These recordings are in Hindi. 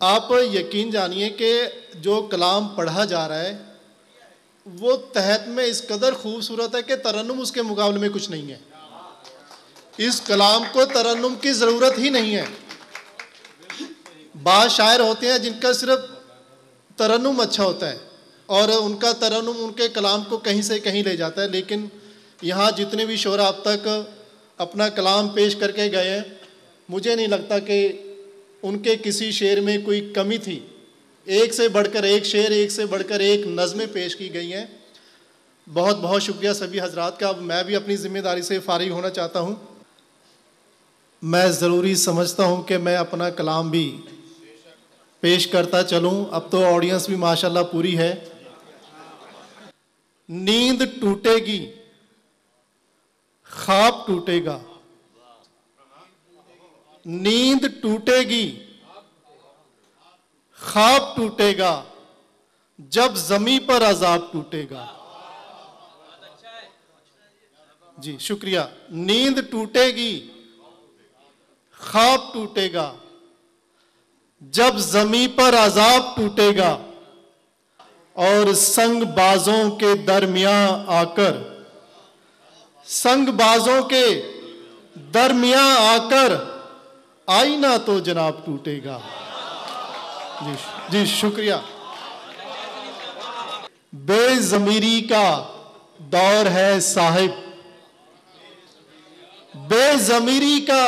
आप यकीन जानिए कि जो कलाम पढ़ा जा रहा है वो तहत में इस कदर खूबसूरत है कि तरन्नुम उसके मुकाबले में कुछ नहीं है। इस कलाम को तरन्नुम की ज़रूरत ही नहीं है। बाज़ शायर होते हैं जिनका सिर्फ तरन्नुम अच्छा होता है और उनका तरन्नुम उनके कलाम को कहीं से कहीं ले जाता है, लेकिन यहाँ जितने भी शोरा अब तक अपना कलाम पेश करके गए हैं, मुझे नहीं लगता कि उनके किसी शेर में कोई कमी थी। एक से बढ़कर एक शेर, एक से बढ़कर एक नज़में पेश की गई हैं। बहुत बहुत शुक्रिया सभी हजरात का। अब मैं भी अपनी ज़िम्मेदारी से फारिग होना चाहता हूँ। मैं ज़रूरी समझता हूँ कि मैं अपना कलाम भी पेश करता चलूँ। अब तो ऑडियंस भी माशाल्लाह पूरी है। नींद टूटेगी, ख्वाब टूटेगा, नींद टूटेगी, ख्वाब टूटेगा, जब ज़मीं पर अज़ाब टूटेगा। जी शुक्रिया। नींद टूटेगी, ख्वाब टूटेगा, जब ज़मीं पर अज़ाब टूटेगा और संगबाजों के दरमियां आकर, संगबाजों के दरमियां आकर आईना तो जनाब टूटेगा। जी जी शुक्रिया। बेज़मीरी का दौर है साहिब, बेज़मीरी का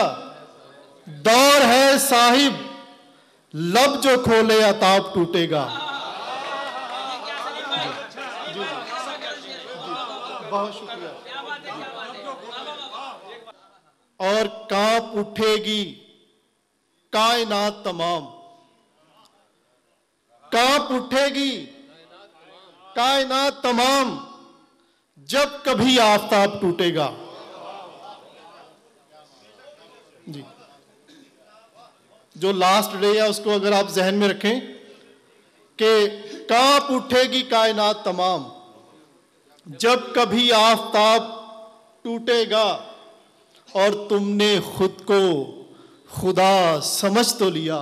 दौर है साहिब, लब जो खोले अताब टूटेगा। बहुत शुक्रिया। और कांप उठेगी कायनात तमाम, कांप उठेगी कायनात तमाम, जब कभी आफताब टूटेगा। जी, जो लास्ट डे है उसको अगर आप जहन में रखें कि कांप उठेगी कायनात तमाम, जब कभी आफताब टूटेगा और तुमने खुद को खुदा समझ तो लिया।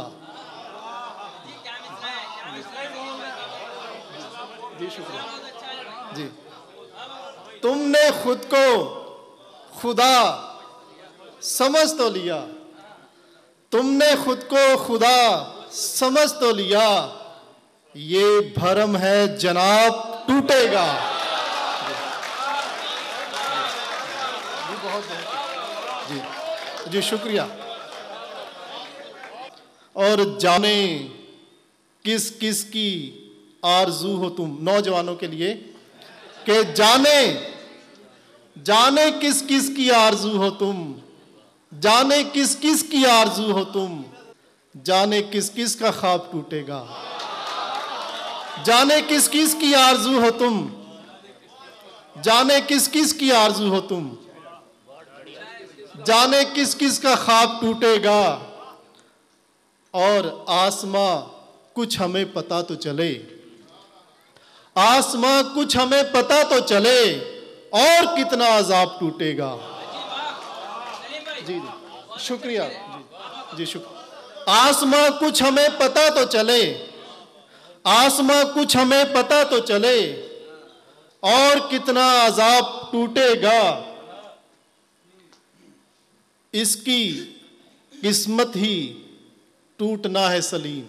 जी शुक्रिया। जी, तुमने खुद को खुदा समझ तो लिया, तुमने खुद को खुदा समझ तो लिया, ये भरम है जनाब टूटेगा। जी जी शुक्रिया। और जाने किस किस की आरजू हो तुम, नौजवानों के लिए, कि जाने जाने किस किस की आरजू हो तुम, जाने किस किस की आरजू हो तुम, जाने किस किस का ख्वाब टूटेगा। जाने किस किस की आरजू हो तुम, जाने किस किस की आरजू हो तुम, जाने किस किस का ख्वाब टूटेगा। और आसमां कुछ हमें पता तो चले, आसमां कुछ हमें पता तो चले, और कितना अजाब टूटेगा। जी जी शुक्रिया। जी जी शुक्रिया। आसमां कुछ हमें पता तो चले, आसमां कुछ हमें पता तो चले, और कितना अजाब टूटेगा। इसकी किस्मत ही टूटना है सलीम,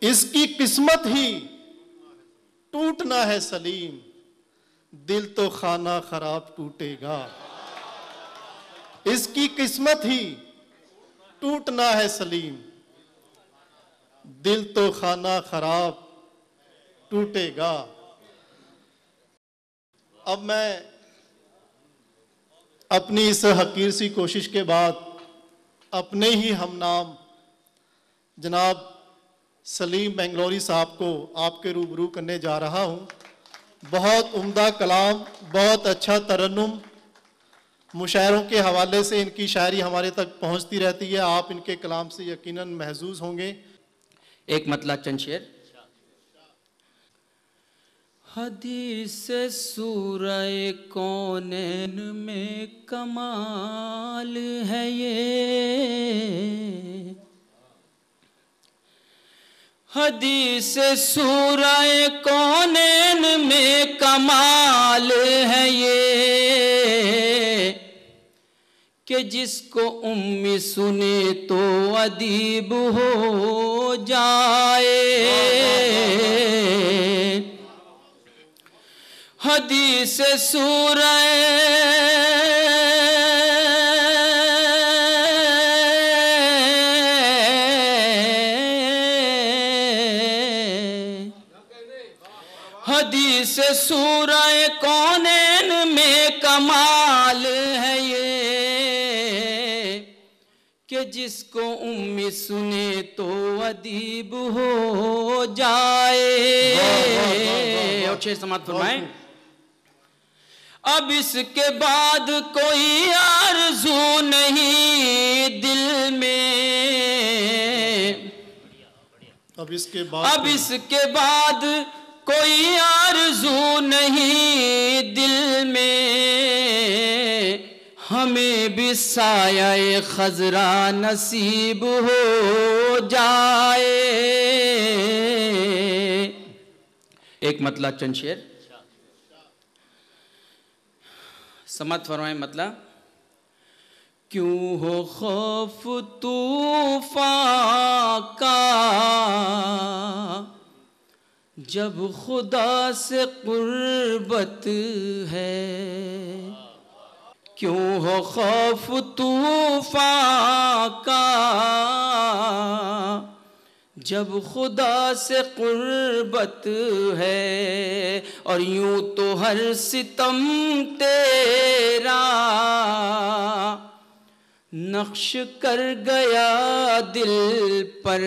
इसकी किस्मत ही टूटना है सलीम, दिल तो खाना खराब टूटेगा। इसकी किस्मत ही टूटना है सलीम, दिल तो खाना खराब टूटेगा। अब मैं अपनी इस हकीर सी कोशिश के बाद अपने ही हमनाम जनाब सलीम बेंगलोरी साहब को आपके रूबरू करने जा रहा हूँ। बहुत उम्दा कलाम, बहुत अच्छा तरन्नुम, मुशायरों के हवाले से इनकी शायरी हमारे तक पहुँचती रहती है। आप इनके कलाम से यकीनन महजूज होंगे। एक मतला चंद शेर। हदीस सूरह कौनैन में कमाल है ये, हदीस सूरह कौनैन में कमाल है ये कि जिसको उम्मी सुने तो अदीब हो जाए। हदीस सूरह हदीस सूरह कौनैन में कमाल है ये कि जिसको उम्मी सुने तो अदीब हो जाए। और शेर समाप्त फरमाएं। अब इसके बाद कोई आरज़ू नहीं दिल में, अब इसके बाद कोई आरज़ू नहीं दिल में, हमें भी साया खज़रा नसीब हो जाए। एक मतला चंद शेर समझ फरमाए। मतलब क्यों हो खौफ तूफ़ान का जब खुदा से कुर्बत है। क्यों हो खौफ तूफ़ान का जब खुदा से कुर्बत है। और यूं तो हर सितम तेरा नक्श कर गया दिल पर।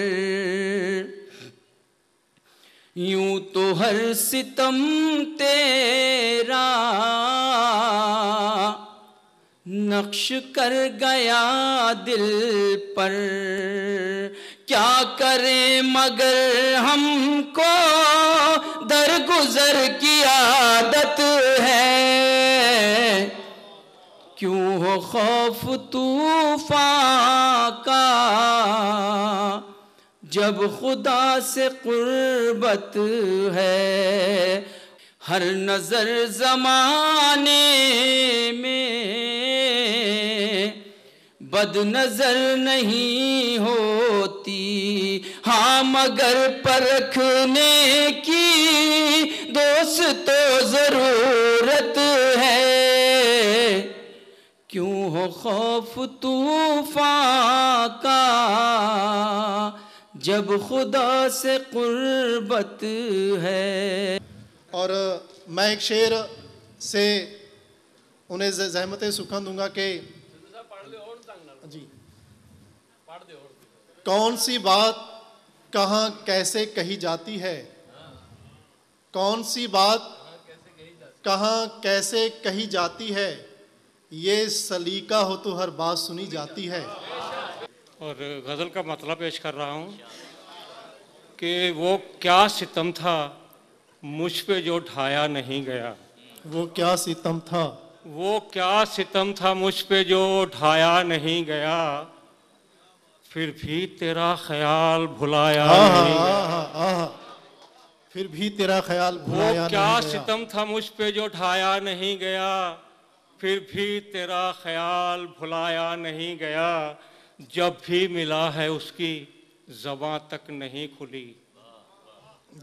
यूं तो हर सितम तेरा नक्श कर गया दिल पर। क्या करें मगर हमको दरगुजर की आदत है। क्यों हो खौफ तूफ़ान का जब खुदा से कुर्बत है। हर नजर ज़माने में बद नजर नहीं होती। हाँ मगर परखने की दोस्तों ज़रूरत है। क्यों हो खौफ तूफ़ान का जब खुदा से कुर्बत है। और मैं एक शेर से उन्हें ज़हमत सुखन दूंगा कि जी कौन सी बात कहाँ कैसे कही जाती है। कौन सी बात कहाँ कैसे कही जाती है। ये सलीका हो तो हर बात सुनी जाती है। और गज़ल का मतलब पेश कर रहा हूँ कि वो क्या सितम था मुझ पे जो ढाया नहीं गया। वो क्या सितम था, वो क्या सितम था मुझ पे जो ढाया नहीं गया। फिर भी तेरा ख्याल भुलाया नहीं गया। फिर भी तेरा ख्याल भुलाया वो क्या नहीं गया। सितम था मुझ पे जो ढाया नहीं गया। फिर भी तेरा ख्याल भुलाया नहीं गया। जब भी मिला है उसकी ज़बां तक नहीं खुली।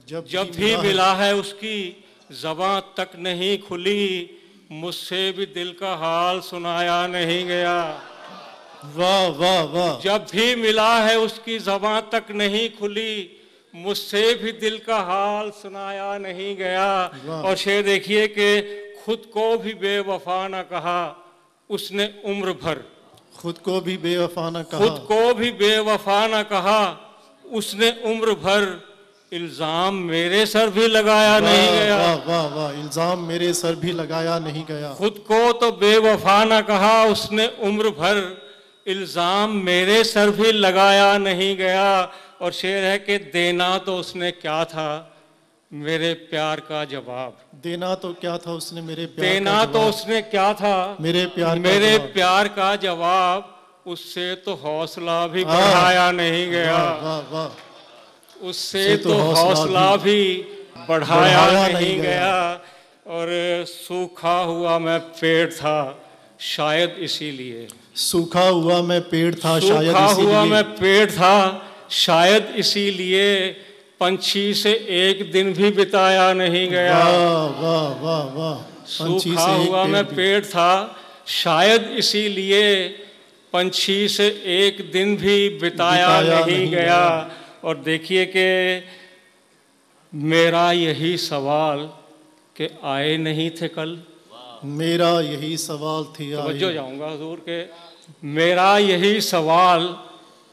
जब भी मिला है उसकी ज़बां तक नहीं खुली। मुझसे भी दिल का हाल सुनाया नहीं गया। वाह वाह वाह। जब भी मिला है उसकी ज़बां तक नहीं खुली। मुझसे भी दिल का हाल सुनाया नहीं गया। और शेर देखिए कि खुद को भी बेवफा न कहा उसने उम्र भर। खुद को भी बेवफा न कहा। खुद को भी बेवफा न कहा उसने उम्र भर। इल्जाम मेरे सर भी लगाया नहीं गया। वाह वाह वाह। इल्जाम मेरे सर भी लगाया नहीं गया। खुद को तो बेवफा न कहा उसने उम्र भर। इल्जाम मेरे सर भी लगाया नहीं गया। और शेर है कि देना तो उसने क्या था मेरे प्यार का जवाब। देना तो क्या था उसने मेरे प्यार देना का तो जवाब। उसने क्या था मेरे प्यार का जवाब। उससे तो हौसला भी बढ़ाया नहीं गया। वाह वाह वाह। उससे तो हौसला भी बढ़ाया नहीं गया। और सूखा हुआ मैं पेड़ था शायद इसीलिए, सूखा हुआ मैं पेड़ था शायद सूखा हुआ इसीलिए, मैं पेड़ था शायद इसीलिए पंछी से एक दिन भी बिताया नहीं गया। वाह वाह वाह वाह। सूखा हुआ मैं पेड़ था शायद इसीलिए पंछी से एक दिन भी बिताया नहीं गया। और देखिए कि मेरा यही सवाल कि आए नहीं थे कल, मेरा यही सवाल थी तवज्जो जाऊंगा हुजूर के, मेरा यही सवाल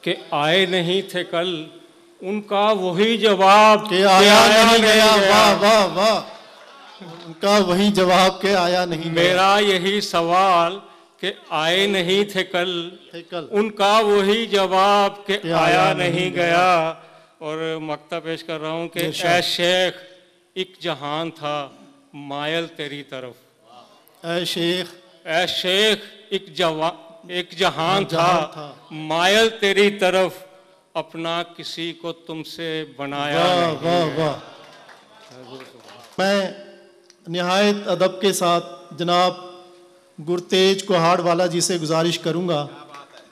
कि आए नहीं थे कल, उनका वही जवाब के आया नहीं गया। वाह वाह वाह, उनका वही जवाब के आया नहीं गया। मेरा यही सवाल कि आए नहीं थे कल, उनका वही जवाब कि आया नहीं गया। और मक्ता पेश कर रहा हूँ कि ऐ शेख एक जहान था मायल तेरी तरफ, ऐ शेख एक जहान था मायल तेरी तरफ, अपना किसी को तुमसे बनाया नहीं। वाह वाह। मैं निहायत अदब के साथ जनाब गुरतेज कोहाड़ वाला जी से गुजारिश करूंगा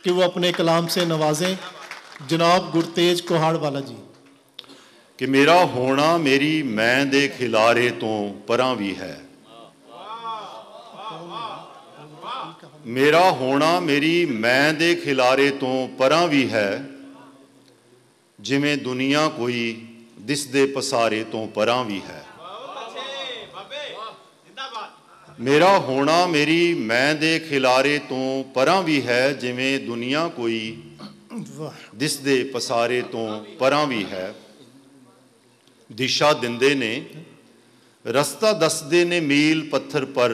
कि वो अपने कलाम से नवाजें। जनाब गुरतेज कोहाड़ वाला जी। कि मेरा होना मेरी मैं दे खिलारे तो परां भी है, मेरा होना मेरी मैं दे खिलारे तो परां भी है, जिमें दुनिया कोई दिसदे पसारे तो परां भी है। मेरा होना मेरी मैं दे खिलारे तो परां भी है, जिमें दुनिया कोई दिसदे पसारे तो परां भी है। दिशा दिंदे ने रस्ता दसदे ने मील पत्थर पर,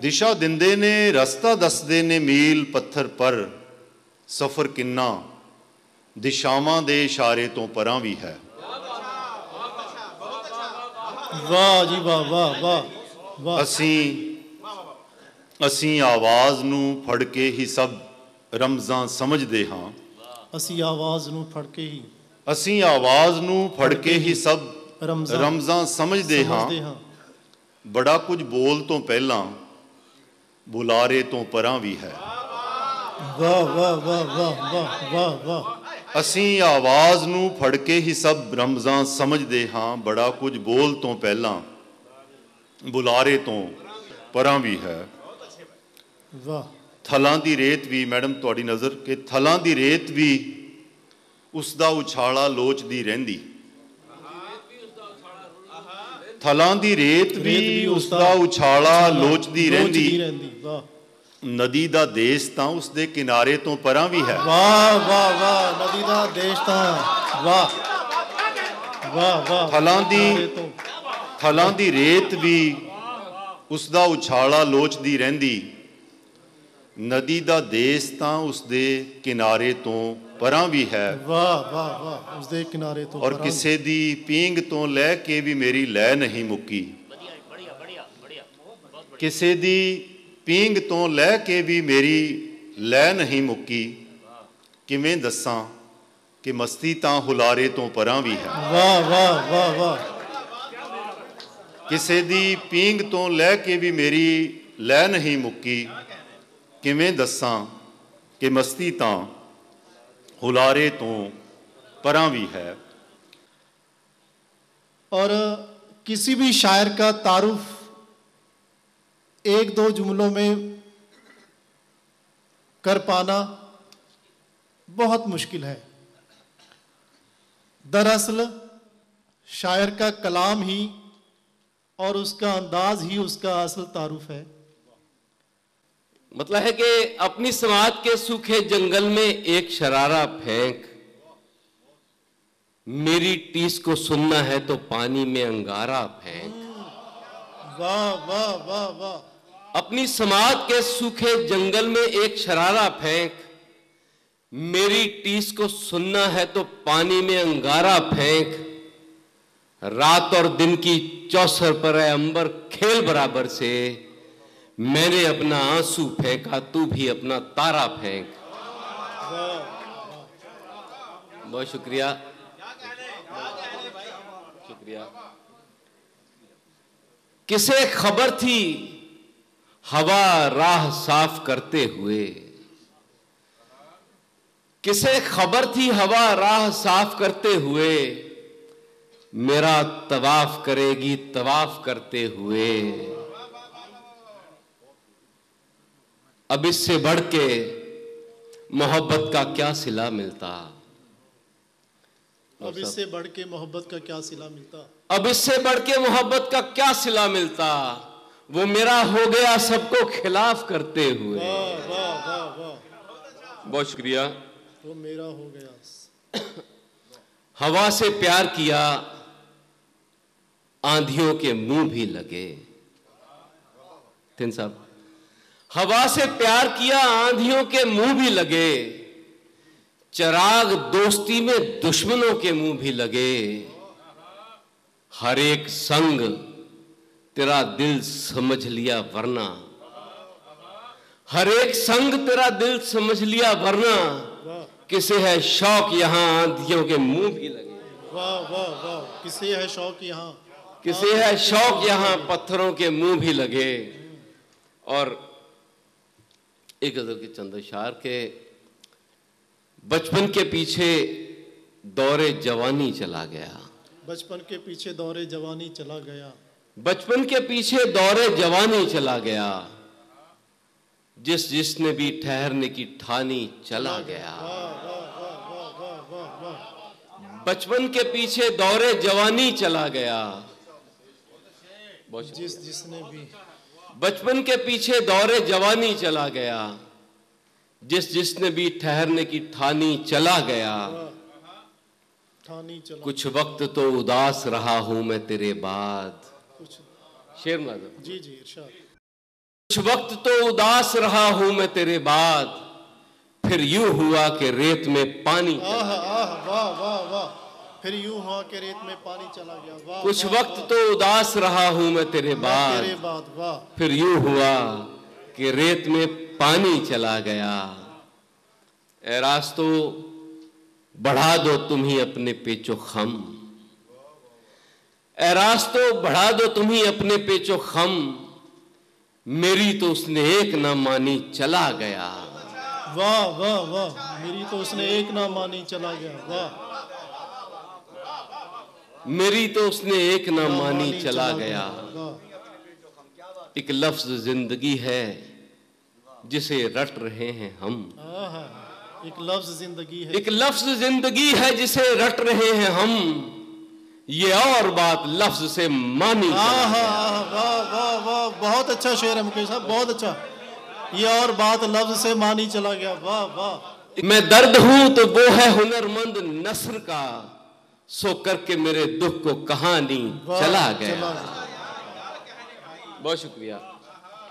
दिशा दिंदे ने रस्ता दसदे ने मील पत्थर पर, सफर किन्ना दिशावां दे इशारे तो परां भी है। वाह जी वाह वाह वाह वाह। असीं आवाज़ नूं फड़ के ही सब रमज़ां समझदे हां, असीं आवाज़ नूं फड़ के ही, असीं आवाज़ नूं फड़ के ही सब रमज़ां समझदे हां। बड़ा कुछ बोल तो पहला बुलारे तो परां भी है। वाह वाह वाह वाह वाह वाह वाह। असीं आवाज़ नूं फड़ के ही सब रमज़ां समझदे हां, बड़ा कुछ बोल तो पहला बुलारे तो परां भी है। वाह। थलां दी रेत भी मैडम तुहाडी नज़र के थलां दी रेत भी उसदा उछाला लोचदी रहिंदी, थलां दी रेत भी उसदा उछाला लोचदी रहिंदी, नदी दा देश तां उसदे किनारे तो परां भी है। वाह वाह वाह। नदी दा देश तां वाह वाह वाह। थलां दी रेत भी उसदा उछाला लोचदी रहिंदी, नदी दा देश तां उसदे किनारे तो परां भी है। वाह वाह वाह। उसदे किनारे तो और किसे दी पींग तो लै के भी मेरी लै नहीं मुक्की, किसे दी पींग तो लै के भी मेरी लै नहीं मुक्की, किवें दसां कि मस्ती तां हुलारे तो परां भी है। वाह वाह वाह वाह। किसे दी पींग तो लै के भी मेरी लै नहीं मुक्की, किवें दसां कि मस्ती तां हुलारे तो परां भी है। और किसी भी शायर का तारुफ एक दो जुमलों में कर पाना बहुत मुश्किल है। दरअसल शायर का कलाम ही और उसका अंदाज ही उसका असल तारुफ है। मतलब है कि अपनी समाज के सूखे जंगल में एक शरारा फेंक, मेरी टीस को सुनना है तो पानी में अंगारा फेंक। वाह वाह वाह वाह। अपनी समाज के सूखे जंगल में एक शरारा फेंक, मेरी टीस को सुनना है तो पानी में अंगारा फेंक। रात और दिन की चौसर पर है अंबर खेल बराबर से, मैंने अपना आंसू फेंका तू भी अपना तारा फेंक। बहुत शुक्रिया, शुक्रिया। किसे खबर थी हवा राह साफ करते हुए, किसे खबर थी हवा राह साफ करते हुए, मेरा तवाफ करेगी तवाफ करते हुए। अब इससे बढ़ के मोहब्बत का क्या सिला मिलता, अब इससे बढ़ के मोहब्बत का क्या सिला मिलता, अब इससे बढ़ के मोहब्बत का क्या सिला मिलता, वो मेरा हो गया सबको खिलाफ करते हुए। वाह वाह वाह वाह, बहुत शुक्रिया। वो मेरा हो गया। हवा से प्यार किया आंधियों के मुंह भी लगे। तीन साहब, हवा से प्यार किया आंधियों के मुंह भी लगे, चिराग दोस्ती में दुश्मनों के मुंह भी लगे। हर एक संग तेरा दिल समझ लिया वरना, हर एक संग तेरा दिल समझ लिया वरना, किसे है शौक यहां आंधियों के मुंह भी लगे। वाह वाह वाह, किसे है शौक यहाँ, किसे है शौक यहां पत्थरों के मुंह भी लगे। और एक गजल के चंद अशार के, बचपन के पीछे दौरे जवानी चला गया, बचपन के पीछे दौरे जवानी चला गया, बचपन के पीछे दौरे जवानी चला गया, जिस जिसने भी ठहरने की ठानी चला गया। बचपन के पीछे दौरे जवानी चला गया, जिस जिसने भी, बचपन के पीछे दौरे जवानी चला गया, जिस जिसने भी ठहरने की ठानी चला गया। ठानी चला। कुछ वक्त तो उदास रहा हूं मैं तेरे बाद, कुछ शेर मुलाज़म। जी जी इरशाद। कुछ वक्त तो उदास रहा हूं मैं तेरे बाद, फिर यूं हुआ कि रेत में पानी चला आह गया। आह वाह वाह वाह, फिर यूं हुआ कि रेत में पानी चला गया। वाह, कुछ वाह, वक्त वाह, तो उदास रहा हूं मैं तेरे तेरे बाद, बाद। वाह, फिर यूं हुआ कि रेत में पानी चला गया। ए रास्तों बढ़ा दो तुम ही अपने पेचो खम, ए रास्तों बढ़ा दो तुम ही अपने पेचो खम, मेरी तो उसने एक ना मानी चला गया। वाह वाह वाह, मेरी तो उसने एक ना मानी चला गया। वाह, मेरी तो उसने एक ना मानी चला गया। वाह, एक लफ्ज जिंदगी है जिसे रट रहे हैं हम, आहा, एक लफ्ज जिंदगी है, एक लफ्ज जिंदगी है जिसे रट रहे हैं हम, ये और बात लफ्ज से मानी चला आहा, गया। आहा, वाह वाह वाह, बहुत अच्छा शेर है मुकेश साहब, बहुत अच्छा। ये और बात लफ्ज से मानी चला गया। वाह वाह। मैं दर्द हूं तो वो है हुनरमंद नस्र का, सो करके मेरे दुख को कहानी चला गया। बहुत शुक्रिया।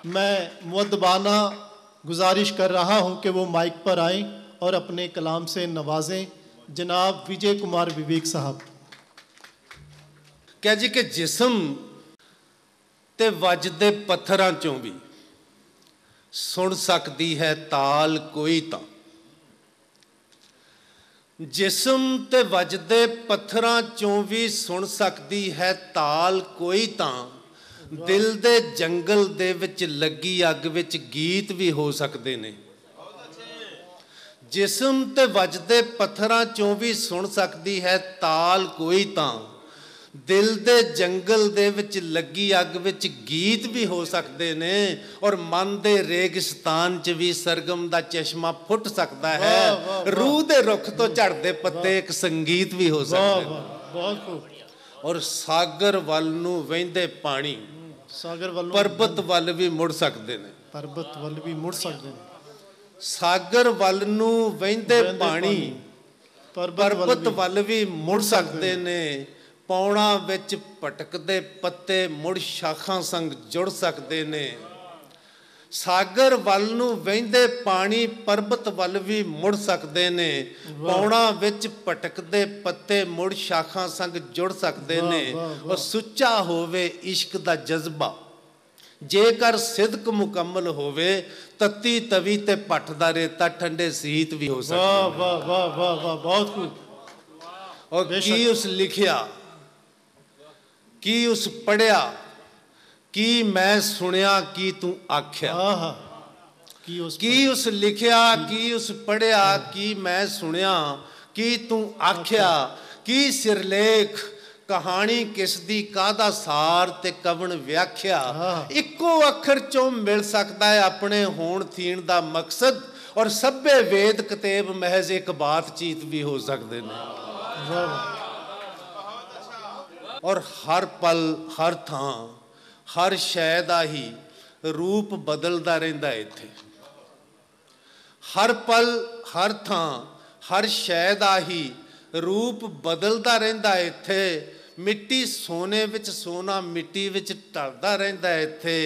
मैं मुअद्दबाना गुजारिश कर रहा हूं कि वो माइक पर आएं और अपने कलाम से नवाजें जनाब विजय कुमार विवेक साहब। कह जी कि जिस्म ते वजदे पत्थरां चों भी सुन सकती है ताल कोई तां, जिस्म ते वजदे पत्थरां चों भी सुन सकती है ताल कोई तां, दिल दे जंगल दे विच लगी अग विच गीत भी हो सकते ने। जिस्म ते वजदे पत्थरां चों भी सुन सकती है ताल कोई तां, दिल दे जंगल दे विच लगी अग विच गीत भी हो सकते ने, और मन दे रेगिस्तान च भी सरगम दा चश्मा फुट सकता है। रूह दे रुख तो झड़दे पत्ते एक संगीत भी हो सकते हैं। बहुत खूब। और सागर वल नूं वहिंदे पानी सागर वल पर्बत वल भी मुड़ सकते ने। पर्बत वल भी मुड़ सकते हैं। सागर वल नूं वहिंदे पानी पर्बत वल वल भी मुड़ सकते ने, पौਣਾ ਵਿੱਚ ਭਟਕਦੇ ਪੱਤੇ ਮੁੜ ਸ਼ਾਖਾਂ ਸੰਗ ਜੁੜ ਸਕਦੇ ਨੇ। ਸਾਗਰ ਵੱਲ ਨੂੰ ਵਹਿੰਦੇ ਪਾਣੀ ਪਰਬਤ ਵੱਲ ਵੀ ਮੁੜ ਸਕਦੇ ਨੇ, ਪੌਣਾ ਵਿੱਚ ਭਟਕਦੇ ਪੱਤੇ ਮੁੜ ਸ਼ਾਖਾਂ ਸੰਗ ਜੁੜ ਸਕਦੇ ਨੇ। ਉਹ ਸੁੱਚਾ ਹੋਵੇ ਇਸ਼ਕ ਦਾ ਜਜ਼ਬਾ, ਜੇਕਰ ਸਿਦਕ ਮੁਕੰਮਲ ਹੋਵੇ, तत्ती तवी ते पट दा रेता ठंडे सीत भी हो सकता है। वाह वाह वाह वाह वाह, बहुत खूब। और की उस लिखिया, की उस पढ़िया, की मैं सुनिया, की तू आख्या। की उस लिखिया, की उस पढ़िया, की मैं सुनिया, की तू आख्या, की सिरलेख कहानी किस दी कादा सार ते कवन व्याख्या। इक्को अखर चों मिल सकता है अपने होण थीण दा मकसद, और सभे वेद कतेब महज एक बातचीत भी हो सकते हैं। और हर पल हर थां हर शै दा ही रूप बदलदा रहिंदा है इत्थे। हर पल हर थां हर शै दा ही रूप बदलदा रहिंदा है इत्थे। मिट्टी सोने विच सोना मिट्टी विच ढलदा रहिंदा है इत्थे।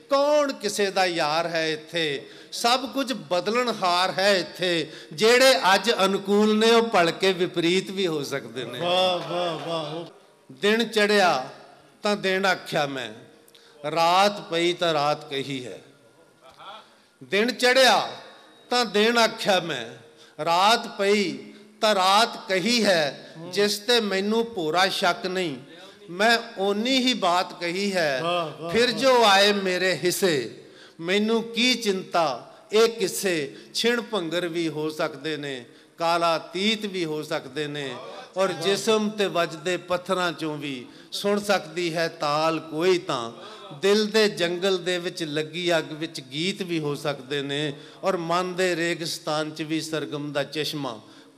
कौन किसे दा यार है इत्थे, सब कुछ बदलनहार है इत्थे। जेड़े अज अनुकूल ने वो भल के विपरीत भी हो सकते ने। वाह वाह वाह। दिन चढ़िया तां दिन आख्या मैं, रात पई तां रात कही है। दिन चढ़िया तां दिन आख्या मैं, रात पई तां रात कही है। जिस ते मैनू पूरा शक नहीं, मैं ओनी ही बात कही है। फिर जो आए मेरे हिस्से, मैनू की चिंता ये किस्से। छिण भंगर भी हो सकते ने, काला तीत भी हो सकते ने, और जिस्म ते वजदे पत्थरां चों भी सुन सकती है ताल कोई। तां दिल दे जंगल दे विच लगी अग विच गीत भी हो सकते ने, और मन दे रेगिस्तान च भी सरगम दा चश्मा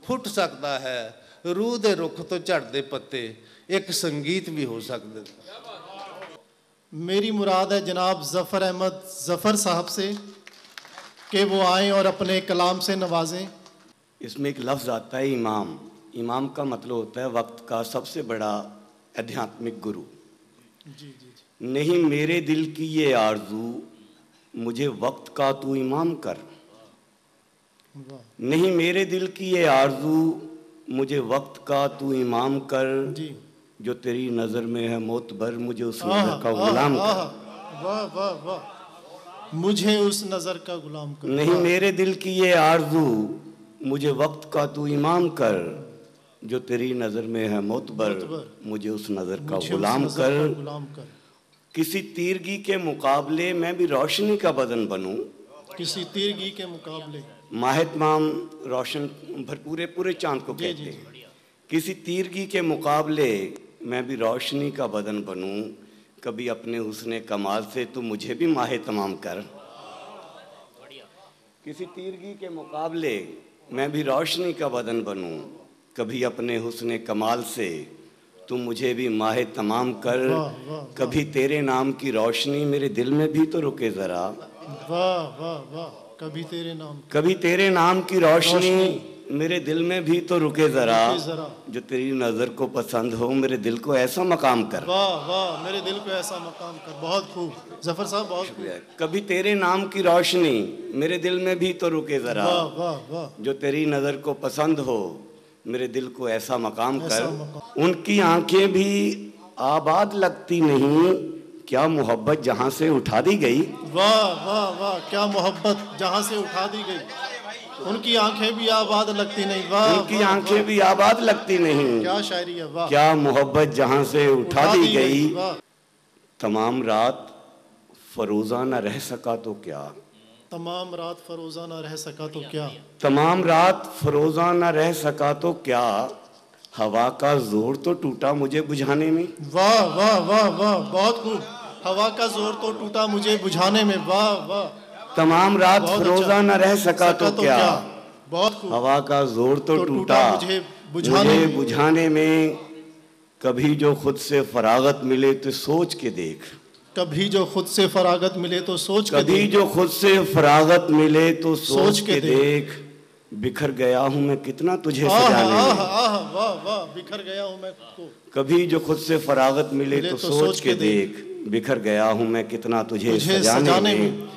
फुट सकता है। रूह दे रुख तो झड़दे पत्ते एक संगीत भी हो सकते। मेरी मुराद है जनाब ज़फ़र अहमद ज़फ़र साहब से कि वो आएँ और अपने कलाम से नवाजें। इसमें एक लफ्ज़ आता है इमाम। इमाम का मतलब होता है वक्त का सबसे बड़ा आध्यात्मिक गुरु। जी जी। नहीं मेरे दिल की ये आरज़ू, मुझे वक्त का तू इमाम कर। नहीं मेरे दिल की ये आरज़ू, मुझे वक्त का तू इमाम कर जी। जो तेरी नज़र में है मोतबर, मुझे उस नज़र का गुलाम कर। वाह वाह वाह। मुझे उस नज़र का गुलाम कर। नहीं मेरे दिल की ये आरज़ू, मुझे वक्त का तू इमाम कर। जो तेरी नज़र में है मोतबर, मुझे उस नज़र का गुलाम कर। किसी तीरगी के मुकाबले मैं भी रोशनी का बदन बनूं। किसी तीरगी के मुकाबले, माह तमाम रोशन भरपूरे पूरे चांद को कहते हैं। किसी तीरगी के मुकाबले मैं भी रोशनी का बदन बनूं। कभी अपने हुस्ने कमाल से तो मुझे भी माह तमाम कर। किसी तीरगी के मुकाबले मैं भी रोशनी का बदन बनूं। कभी अपने हुस्ने कमाल से तू मुझे भी माह तमाम कर। कभी तेरे नाम की रोशनी मेरे दिल में भी तो रुके ज़रा। वाह वाह वाह। कभी तेरे नाम की रोशनी मेरे दिल में भी तो रुके ज़रा। जो तेरी नज़र को पसंद हो मेरे दिल को ऐसा मकाम कर। वाह वाह। मेरे दिल को ऐसा मकाम कर। बहुत खूब ज़फ़र साहब, बहुत खूब। कभी तेरे नाम की रोशनी मेरे दिल में भी तो रुके ज़रा। वाह वाह वाह। जो तेरी नज़र को पसंद हो मेरे दिल को ऐसा मकाम कर। उनकी आंखें भी आबाद लगती नहीं, क्या मोहब्बत जहाँ से उठा दी गई। वाह वाह वाह। क्या मोहब्बत जहाँ से उठा दी गई। उनकी आंखें भी आबाद लगती नहीं। वाह। उनकी आंखें भी आबाद लगती नहीं, क्या शायरी है। वाह। क्या मोहब्बत जहाँ से उठा दी गई। तमाम रात फरोज़ा न रह सका तो क्या। तमाम रात फरोज़ा न रह सका तो क्या। तमाम रात फरोज़ा न रह सका तो क्या। हवा का जोर तो टूटा मुझे बुझाने में। वाह वाह वाह वाह। बहुत खूब। हवा का जोर तो टूटा मुझे बुझाने में। वाह वाह। तमाम रात फरोज़ा न रह सका तो क्या। बहुत खूब। हवा का जोर तो टूटा मुझे बुझाने में। कभी जो खुद से फरागत मिले तो सोच के देख। कभी जो खुद से फरागत मिले तो सोच के देख। कभी जो खुद से फरागत मिले तो सोच के देख। बिखर गया हूँ मैं कितना तुझे सजाने में। वाह वाह। बिखर गया हूँ मैं को। कभी जो खुद से फरागत मिले तो सोच के देख। बिखर गया हूँ मैं कितना तुझे सजाने में।